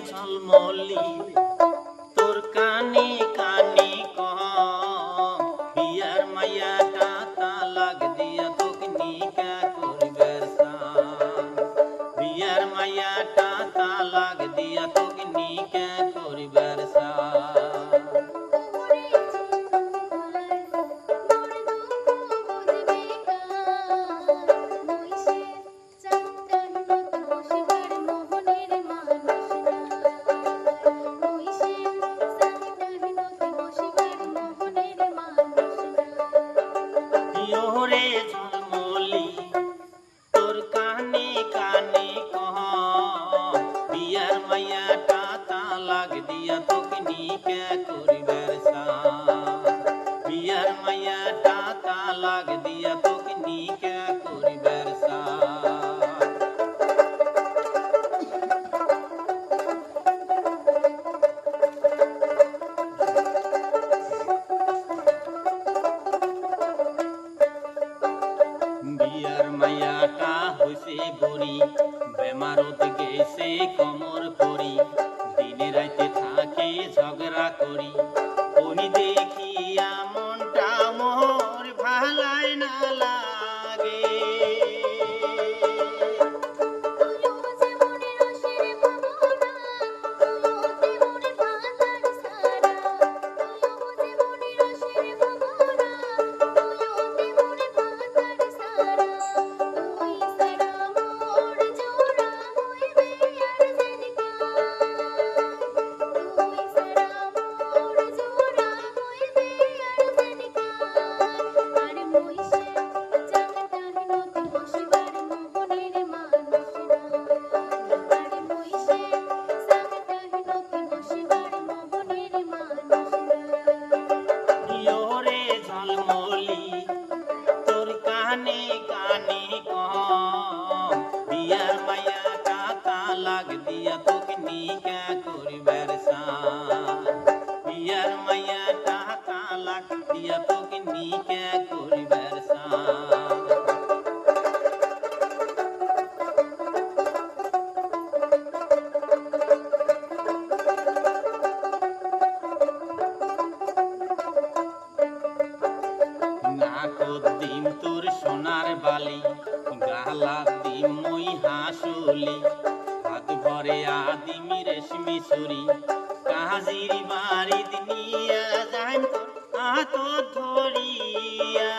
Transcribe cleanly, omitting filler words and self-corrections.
ঝলমলি তোর কানে কানে কহ বিয়ার মাইয়াটা তালাক দিয়া তোকে নিকা করবার সান বিয়ার মাইয়াটা তালাক দিয়া তোকে নিকা করবার সান ঝলমলি তোর কানে কানে কহ বিয়ার মাইয়াটা তালাক দিয়া তোকে নিকা করবার সান বিয়ার মাইয়াটা তালাক দিয়া তোকে নিকা করবার সান বিয়ার মাইয়াটা হইছে বড়ি বেমারত গেছে কমর পড়ি দিনে রাইতে থাকে ঝগড়া করি ওই দেখিয়া মনটা মোর ভালাই না লাগে ঝলমলি তোর কানে কানে কহ বিয়ার মাইয়াটা তালাক দিয়া তোকে নিকা করবার সান বিয়ার মাইয়াটা তালাক দিয়া তোকে নিকা করবার সান দিম তোর সোনার বালি গালা দিম মই হাসলি হাত ভরে আদিমি রেশমি সুরি কাজির বাড়ি নিয়া যাইম তোর হাত ধরিয়া